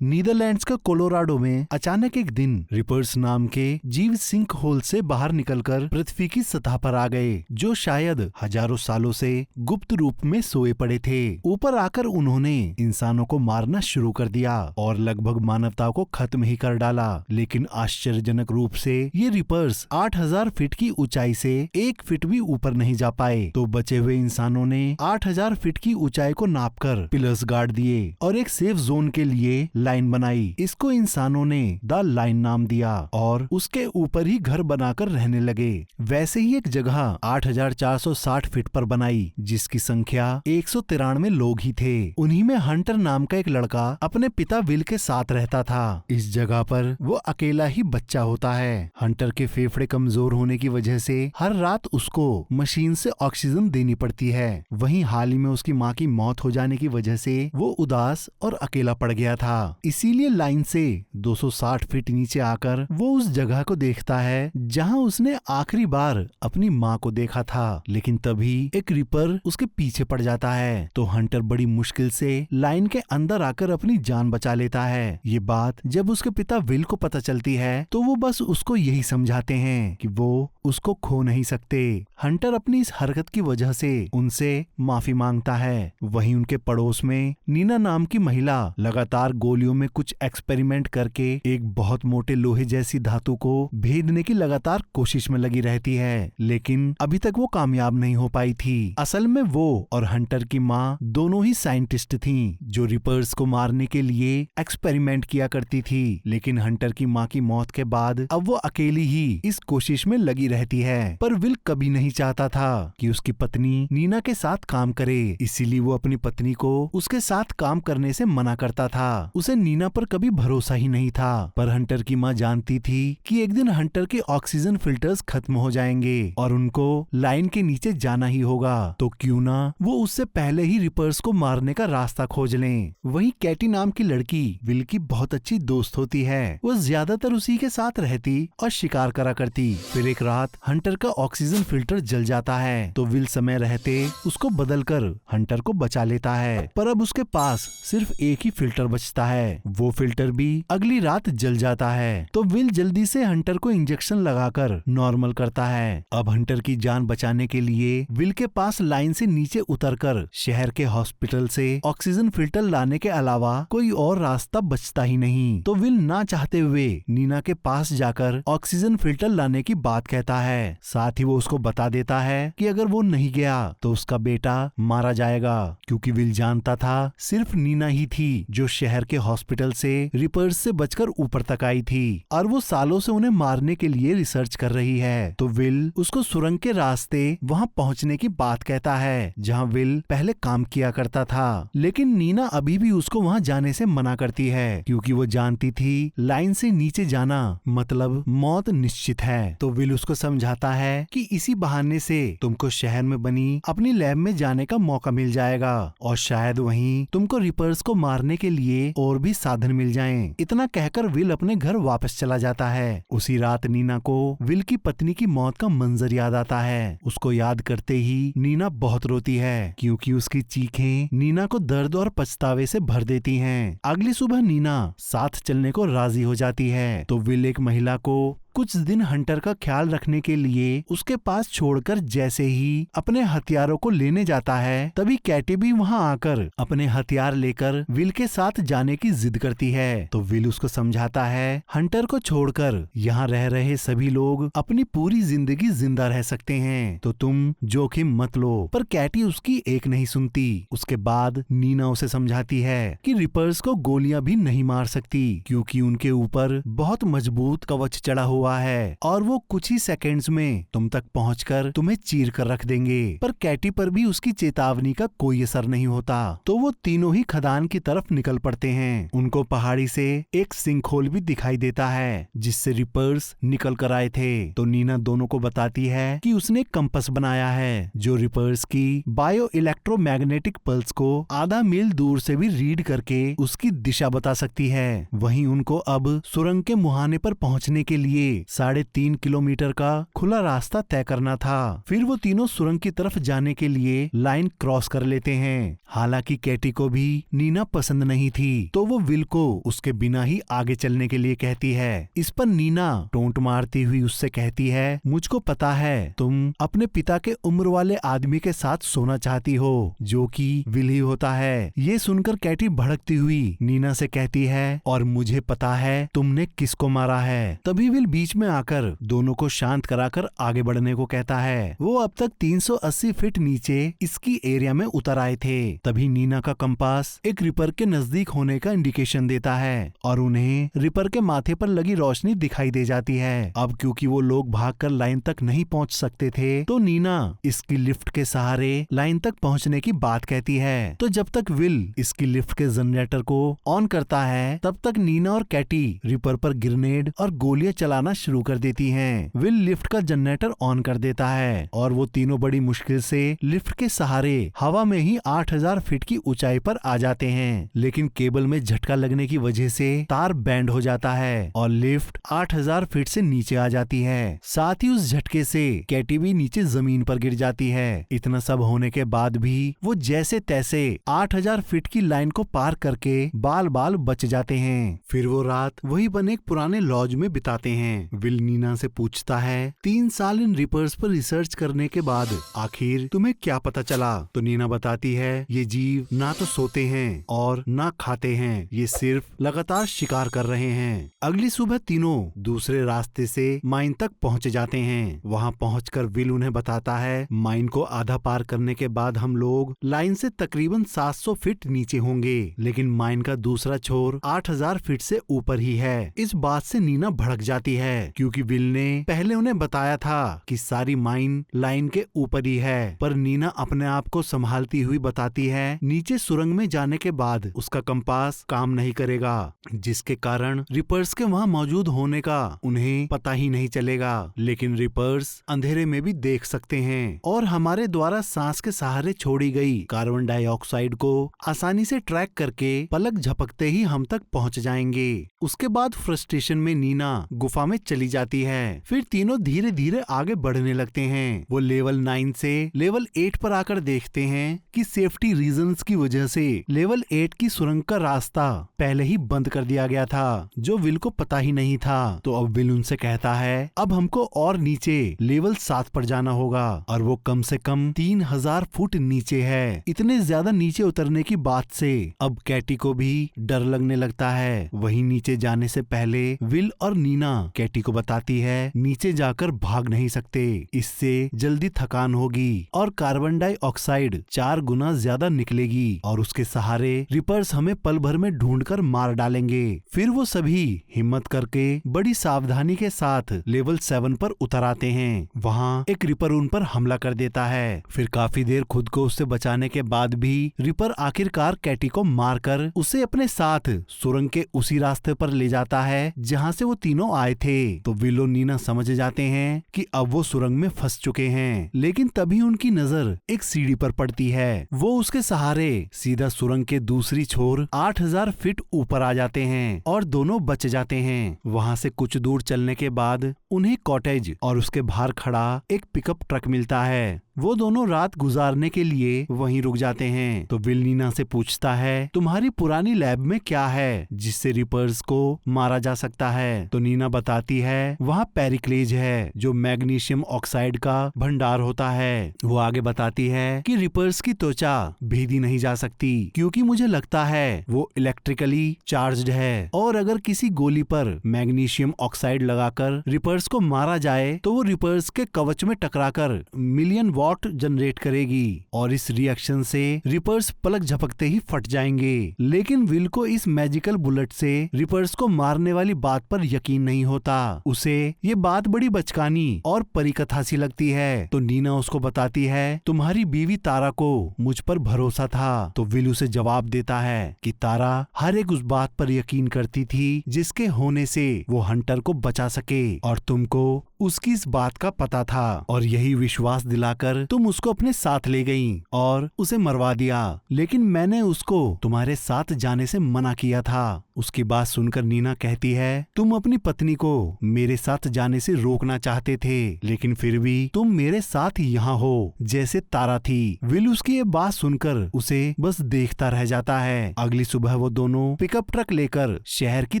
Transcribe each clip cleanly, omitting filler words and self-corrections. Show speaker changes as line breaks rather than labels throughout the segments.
Netherlands का Colorado में अचानक एक दिन रिपर्स नाम के जीव सिंक होल से बाहर निकलकर पृथ्वी की सतह पर आ गए, जो शायद हजारों सालों से गुप्त रूप में सोए पड़े थे। ऊपर आकर उन्होंने इंसानों को मारना शुरू कर दिया और लगभग मानवता को खत्म ही कर डाला। लेकिन आश्चर्यजनक रूप से ये रिपर्स 8000 फीट की ऊंचाई से 1 फीट भी ऊपर नहीं जा पाए। तो बचे हुए इंसानों ने 8000 फीट की ऊंचाई को नापकर पिलर्स गाड़ दिए और एक सेफ जोन के लिए लाइन बनाई। इसको इंसानों ने द लाइन नाम दिया और उसके ऊपर ही घर बनाकर रहने लगे। वैसे ही एक जगह 8460 फीट पर बनाई, जिसकी संख्या 193 लोग ही थे। उन्हीं में हंटर नाम का एक लड़का अपने पिता विल के साथ रहता था। इस जगह पर वो अकेला ही बच्चा होता है। हंटर के फेफड़े कमजोर होने की वजह से हर रात उसको मशीन से ऑक्सीजन देनी पड़ती है। वहीं हाल ही में उसकी माँ की मौत हो जाने की वजह से वो उदास और अकेला पड़ गया था। इसीलिए लाइन से 260 फीट नीचे आकर वो उस जगह को देखता है जहां उसने आखिरी बार अपनी माँ को देखा था। लेकिन तभी एक रिपर उसके पीछे पड़ जाता है, तो हंटर बड़ी मुश्किल से लाइन के अंदर आकर अपनी जान बचा लेता है। ये बात जब उसके पिता विल को पता चलती है तो वो बस उसको यही समझाते हैं कि वो उसको खो नहीं सकते। हंटर अपनी इस हरकत की वजह से उनसे माफी मांगता है। वहीं उनके पड़ोस में नीना नाम की महिला लगातार गोलियों में कुछ एक्सपेरिमेंट करके एक बहुत मोटे लोहे जैसी धातु को भेदने की लगातार कोशिश में लगी रहती है, लेकिन अभी तक वो कामयाब नहीं हो पाई थी। असल में वो और हंटर की माँ दोनों ही साइंटिस्ट थीं, जो रिपर्स को मारने के लिए एक्सपेरिमेंट किया करती थी। लेकिन हंटर की माँ की मौत के बाद अब वो अकेली ही इस कोशिश में लगी रहती है। पर विल कभी नहीं चाहता था कि उसकी पत्नी नीना के साथ काम करे, इसीलिए वो अपनी पत्नी को उसके साथ काम करने से मना करता था। उसे नीना पर कभी भरोसा ही नहीं था। पर हंटर की माँ जानती थी कि एक दिन हंटर के ऑक्सीजन फिल्टर्स खत्म हो जाएंगे और उनको लाइन के नीचे जाना ही होगा, तो क्यों ना वो उससे पहले ही रिपर्स को मारने का रास्ता खोज लें। वहीं कैटी नाम की लड़की विल की बहुत अच्छी दोस्त होती है। वो ज्यादातर उसी के साथ रहती और शिकार करा करती। फिर एक रात हंटर का ऑक्सीजन फिल्टर जल जाता है, तो विल समय रहते उसको बदलकर हंटर को बचा लेता है। पर अब उसके पास सिर्फ एक ही फिल्टर बचता है। वो फिल्टर भी अगली रात जल जाता है, तो विल जल्दी से हंटर को इंजेक्शन लगाकर नॉर्मल करता है। अब हंटर की जान बचाने के लिए विल के पास लाइन से नीचे उतरकर शहर के हॉस्पिटल से ऑक्सीजन फिल्टर लाने के अलावा कोई और रास्ता बचता ही नहीं। तो विल ना चाहते हुए नीना के पास जाकर ऑक्सीजन फिल्टर लाने की बात कहता है। साथ ही वो उसको बता देता है कि अगर वो नहीं गया तो उसका बेटा मारा जाएगा, क्योंकि विल जानता था सिर्फ नीना ही थी जो शहर के हॉस्पिटल से रिपर्स से बचकर ऊपर तक आई थी और वो सालों से उन्हें मारने के लिए रिसर्च कर रही है। तो विल उसको सुरंग के रास्ते वहां पहुंचने की बात कहता है, जहां विल पहले काम किया करता था। लेकिन नीना अभी भी उसको वहां जाने से मना करती है, क्योंकि वो जानती थी लाइन से नीचे जाना मतलब मौत निश्चित है। तो विल उसको समझाता है कि इसी बहाने से तुमको शहर में बनी अपनी लैब में जाने का मौका मिल जाएगा और शायद वहीं तुमको रिपर्स को मारने के लिए और भी साधन मिल जाएं। इतना कहकर विल अपने घर वापस चला जाता है। उसी रात नीना को विल की पत्नी की मौत का मंजर याद आता है। उसको याद करते ही नीना बहुत रोती है, क्योंकि उसकी चीखें नीना को दर्द और पछतावे से भर देती हैं। अगली सुबह नीना साथ चलने को राजी हो जाती है, तो विल एक महिला को कुछ दिन हंटर का ख्याल रखने के लिए उसके पास छोड़कर जैसे ही अपने हथियारों को लेने जाता है, तभी कैटी भी वहां आकर अपने हथियार लेकर विल के साथ जाने की जिद करती है। तो विल उसको समझाता है हंटर को छोड़कर यहाँ रह रहे सभी लोग अपनी पूरी जिंदगी जिंदा रह सकते हैं, तो तुम जोखिम मत लो। पर कैटी उसकी एक नहीं सुनती। उसके बाद नीना उसे समझाती है कि रिपर्स को गोलियां भी नहीं मार सकती, क्योंकि उनके ऊपर बहुत मजबूत कवच चढ़ा हुआ है और वो कुछ ही सेकंड्स में तुम तक पहुंचकर तुम्हें चीर कर रख देंगे। पर कैटी पर भी उसकी चेतावनी का कोई असर नहीं होता, तो वो तीनों ही खदान की तरफ निकल पड़ते हैं। उनको पहाड़ी से एक सिंकहोल भी दिखाई देता है, जिससे रिपर्स निकल कर आए थे। तो नीना दोनों को बताती है कि उसने एक कंपास बनाया है, जो रिपर्स की बायो इलेक्ट्रोमैग्नेटिक पल्स को आधा मील दूर से भी रीड करके उसकी दिशा बता सकती है। वहीं उनको अब सुरंग के मुहाने पर पहुंचने के लिए 3.5 किलोमीटर का खुला रास्ता तय करना था। फिर वो तीनों सुरंग की तरफ जाने के लिए लाइन क्रॉस कर लेते हैं। हालांकि कैटी को भी नीना पसंद नहीं थी, तो वो विल को उसके बिना ही आगे चलने के लिए कहती है। इस पर नीना टोंट मारती हुई उससे कहती है, मुझको पता है तुम अपने पिता के उम्र वाले आदमी के साथ सोना चाहती हो, जो कि विल ही होता है। ये सुनकर कैटी भड़कती हुई नीना से कहती है, और मुझे पता है तुमने किसको मारा है। तभी विल बीच में आकर दोनों को शांत कराकर आगे बढ़ने को कहता है। वो अब तक 380 फीट नीचे इसकी एरिया में उतर आए थे। तभी नीना का कंपास एक रिपर के नजदीक होने का इंडिकेशन देता है और उन्हें रिपर के माथे पर लगी रोशनी दिखाई दे जाती है। अब क्योंकि वो लोग भागकर लाइन तक नहीं पहुंच सकते थे, तो नीना इसकी लिफ्ट के सहारे लाइन तक पहुंचने की बात कहती है। तो जब तक विल इसकी लिफ्ट के जनरेटर को ऑन करता है, तब तक नीना और कैटी रिपर पर ग्रेनेड और गोलियां चलाना शुरू कर देती हैं। विल लिफ्ट का जनरेटर ऑन कर देता है और वो तीनों बड़ी मुश्किल से लिफ्ट के सहारे हवा में ही 8000 फीट की ऊंचाई पर आ जाते हैं। लेकिन केबल में झटका लगने की वजह से तार बैंड हो जाता है और लिफ्ट 8000 फीट से नीचे आ जाती है। साथ ही उस झटके से कैटी भी नीचे जमीन पर गिर जाती है। इतना सब होने के बाद भी वो जैसे तैसे 8000 फीट की लाइन को पार करके बाल बाल बच जाते हैं। फिर वो रात वही बने एक पुराने लॉज में बिताते हैं। विल नीना से पूछता है, 3 साल इन रिपर्स पर रिसर्च करने के बाद आखिर तुम्हें क्या पता चला? तो नीना बताती है, ये जीव ना तो सोते हैं और ना खाते हैं, ये सिर्फ लगातार शिकार कर रहे हैं। अगली सुबह तीनों दूसरे रास्ते से माइन तक पहुंच जाते हैं। वहां पहुंचकर विल उन्हें बताता है, माइन को आधा पार करने के बाद हम लोग लाइन से तकरीबन 700 फीट नीचे होंगे, लेकिन माइन का दूसरा छोर 8000 फीट से ऊपर ही है। इस बात से नीना भड़क जाती है, क्योंकि विल ने पहले उन्हें बताया था कि सारी माइन लाइन के ऊपर ही है। पर नीना अपने आप को संभालती हुई बताती है, नीचे सुरंग में जाने के बाद उसका कंपास काम नहीं करेगा, जिसके कारण रिपर्स के वहाँ मौजूद होने का उन्हें पता ही नहीं चलेगा। लेकिन रिपर्स अंधेरे में भी देख सकते हैं और हमारे द्वारा सांस के सहारे छोड़ी गई कार्बन डाइऑक्साइड को आसानी से ट्रैक करके पलक झपकते ही हम तक पहुंच जाएंगे। उसके बाद फ्रस्ट्रेशन में नीना गुफा में चली जाती है। फिर तीनों धीरे धीरे आगे बढ़ने लगते हैं। वो लेवल 9 से लेवल 8 पर आकर देखते हैं कि सेफ्टी रीजंस की वजह से लेवल 8 की सुरंग का रास्ता पहले ही बंद कर दिया गया था, जो विल को पता ही नहीं था। तो अब विल उनसे कहता है, अब हमको और नीचे लेवल 7 पर जाना होगा और वो कम से कम 3000 फुट नीचे है। इतने ज्यादा नीचे उतरने की बात से अब कैटी को भी डर लगने लगता है। वहीं नीचे जाने से पहले विल और नीना कैटी को बताती है, नीचे जाकर भाग नहीं सकते, इससे जल्दी थकान होगी और कार्बन डाइऑक्साइड 4 गुना ज्यादा निकलेगी और उसके सहारे रिपर्स हमें पल भर में ढूंढकर मार डालेंगे। फिर वो सभी हिम्मत करके बड़ी सावधानी के साथ लेवल 7 पर उतर आते हैं। वहाँ एक रिपर उन पर हमला कर देता है। फिर काफी देर खुद को उससे बचाने के बाद भी रिपर आखिरकार कैटी को मारकर उसे अपने साथ सुरंग के उसी रास्ते पर ले जाता है जहाँ से वो तीनों आए थे। तो विल और नीना समझ जाते हैं कि अब वो सुरंग में फंस चुके हैं। लेकिन तभी उनकी नजर एक सीढ़ी पर पड़ती है। वो उसके सहारे सीधा सुरंग के दूसरी छोर 8000 फीट ऊपर आ जाते हैं और दोनों बच जाते हैं। वहाँ से कुछ दूर चलने के बाद उन्हें कॉटेज और उसके बाहर खड़ा एक पिकअप ट्रक मिलता है। वो दोनों रात गुजारने के लिए वहीं रुक जाते हैं। तो विल नीना से पूछता है, तुम्हारी पुरानी लैब में क्या है जिससे रिपर्स को मारा जा सकता है? तो नीना बताती है, वहाँ पेरिक्लेज है जो मैग्नीशियम ऑक्साइड का भंडार होता है। वो आगे बताती है कि रिपर्स की त्वचा भेदी नहीं जा सकती, क्योंकि मुझे लगता है वो इलेक्ट्रिकली चार्ज्ड है और अगर किसी गोली पर मैग्नीशियम ऑक्साइड लगाकर रिपर्स को मारा जाए तो वो रिपर्स के कवच में टकराकर मिलियन वॉट जनरेट करेगी और इस रिएक्शन से रिपर्स पलक झपकते ही फट जाएंगे। लेकिन विल को इस मैजिकल बुलेट से रिपर्स को मारने वाली बात पर यकीन नहीं होता। उसे ये बात बड़ी बचकानी और परिकथा सी लगती है। तो नीना उसको बताती है, तुम्हारी बीवी तारा को मुझ पर भरोसा था। तो विल उसे जवाब देता है कि तारा हर एक उस बात पर यकीन करती थी जिसके होने से वो हंटर को बचा सके और तुमको उसकी इस बात का पता था और यही विश्वास दिलाकर तुम उसको अपने साथ ले गईं और उसे मरवा दिया। लेकिन मैंने उसको तुम्हारे साथ जाने से मना किया था। उसकी बात सुनकर नीना कहती है, तुम अपनी पत्नी को मेरे साथ जाने से रोकना चाहते थे, लेकिन फिर भी तुम मेरे साथ यहाँ हो जैसे तारा थी। विल उसकी ये बात सुनकर उसे बस देखता रह जाता है। अगली सुबह वो दोनों पिकअप ट्रक लेकर शहर की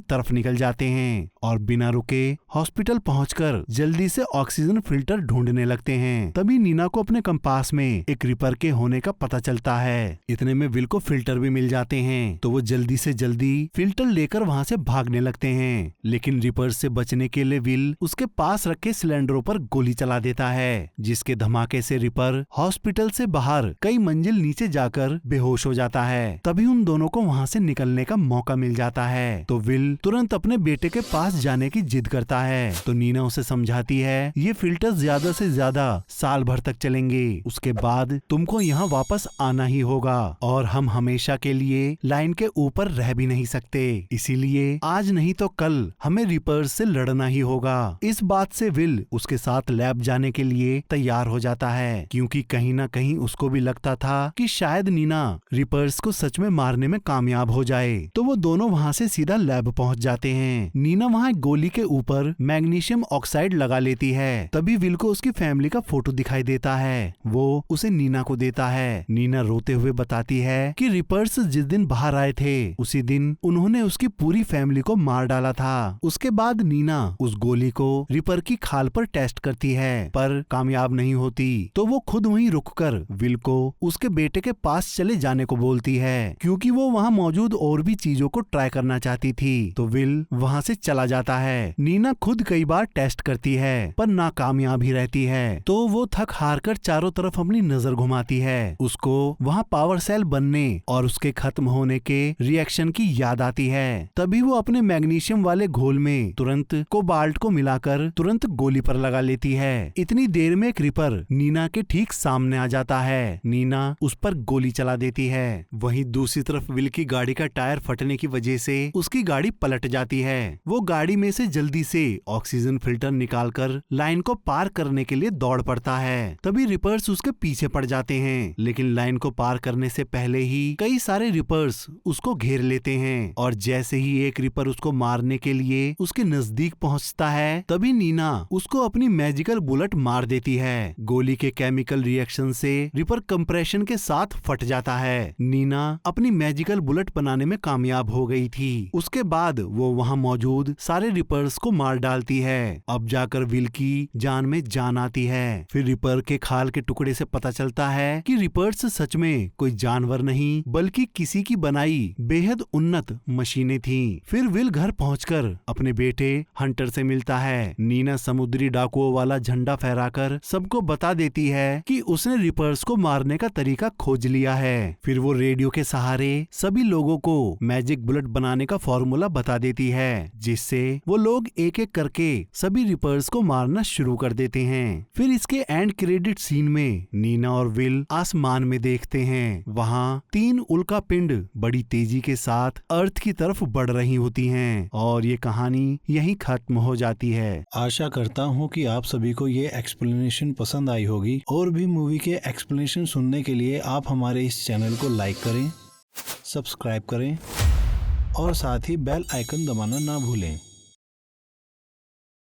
तरफ निकल जाते हैं और बिना रुके हॉस्पिटल पहुंचकर जल्दी से ऑक्सीजन फिल्टर ढूंढने लगते हैं। तभी नीना को अपने कंपास में एक रिपर के होने का पता चलता है। इतने में विल को फिल्टर भी मिल जाते हैं, तो वो जल्दी से जल्दी फिल्टर लेकर वहाँ से भागने लगते हैं। लेकिन रिपर से बचने के लिए विल उसके पास रखे सिलेंडरों पर गोली चला देता है, जिसके धमाके से रिपर हॉस्पिटल से बाहर कई मंजिल नीचे जाकर बेहोश हो जाता है। तभी उन दोनों को वहाँ से निकलने का मौका मिल जाता है, तो विल तुरंत अपने बेटे के पास जाने की जिद करता है। तो नीना उसे समझाती है, ये फिल्टर ज्यादा से ज्यादा साल भर तक चलेंगे, उसके बाद तुमको यहाँ वापस आना ही होगा और हम हमेशा के लिए लाइन के ऊपर रह भी नहीं सकते, इसीलिए आज नहीं तो कल हमें रिपर्स से लड़ना ही होगा। इस बात से विल उसके साथ लैब जाने के लिए तैयार हो जाता है, क्योंकि कहीं ना कहीं उसको भी लगता था कि शायद नीना रिपर्स को सच में मारने में कामयाब हो जाए। तो वो दोनों वहाँ से सीधा लैब पहुँच जाते हैं। नीना वहाँ गोली के ऊपर मैग्नीशियम ऑक्साइड लगा लेती है। तभी विल को उसकी फैमिली का फोटो दिखाई देता है, वो उसे नीना को देता है। नीना रोते हुए बताती है कि रिपर्स जिस दिन बाहर आए थे उसी दिन उन्होंने उसकी पूरी फैमिली को मार डाला था। उसके बाद नीना उस गोली को रिपर की खाल पर टेस्ट करती है, पर कामयाब नहीं होती। तो वो खुद वहीं रुककर विल को उसके बेटे के पास चले जाने को बोलती है, क्योंकि वो वहाँ मौजूद और भी चीजों को ट्राई करना चाहती थी। तो विल वहाँ से चला जाता है। नीना खुद कई बार टेस्ट करती है पर नाकामयाब ही रहती है। तो वो थक हार कर चारों तरफ अपनी नजर घुमाती है। उसको वहाँ पावर सेल बनने और उसके खत्म होने के रिएक्शन की याद आती है। तभी वो अपने मैग्नीशियम वाले घोल में तुरंत कोबाल्ट को मिलाकर तुरंत गोली पर लगा लेती है। इतनी देर में एक रिपर नीना के ठीक सामने आ जाता है। नीना उस पर गोली चला देती है। वहीं दूसरी तरफ विल की गाड़ी का टायर फटने की वजह से उसकी गाड़ी पलट जाती है। वो गाड़ी में से जल्दी से ऑक्सीजन फिल्टर निकालकर लाइन को पार करने के लिए दौड़ पड़ता है। तभी रिपर्स उसके पीछे पड़ जाते हैं, लेकिन लाइन को पार करने से पहले ही कई सारे रिपर्स उसको घेर लेते हैं और जैसे ही एक रिपर उसको मारने के लिए उसके नजदीक पहुंचता है, तभी नीना उसको अपनी मैजिकल बुलेट मार देती है। गोली के केमिकल रिएक्शन से रिपर कंप्रेशन के साथ फट जाता है। नीना अपनी मैजिकल बुलेट बनाने में कामयाब हो गई थी। उसके बाद वो वहाँ मौजूद सारे रिपर्स को मार डालती है। अब जाकर विल की जान में जान आती है। फिर रिपर के खाल के टुकड़े से पता चलता है कि रिपर्स सच में कोई जानवर नहीं बल्कि किसी की बनाई बेहद उन्नत मशीनें थीं। फिर विल घर पहुंचकर अपने बेटे हंटर से मिलता है। नीना समुद्री डाकुओं वाला झंडा फहराकर सबको बता देती है कि उसने रिपर्स को मारने का तरीका खोज लिया है। फिर वो रेडियो के सहारे सभी लोगों को मैजिक बुलेट बनाने का फॉर्मूला बता देती है, जिससे वो लोग एक एक करके सभी रिपर्स को मारना शुरू कर देते हैं। फिर इसके एंड क्रेडिट सीन में नीना और विल आसमान में देखते हैं। वहाँ 3 उल्का पिंड बड़ी तेजी के साथ अर्थ की तरफ बढ़ रही होती हैं और ये कहानी यहीं खत्म हो जाती है।
आशा करता हूँ कि आप सभी को ये एक्सप्लेनेशन पसंद आई होगी। और भी मूवी के एक्सप्लेनेशन सुनने के लिए आप हमारे इस चैनल को लाइक करें, सब्सक्राइब करें और साथ ही बेल आइकन दबाना ना भूलें।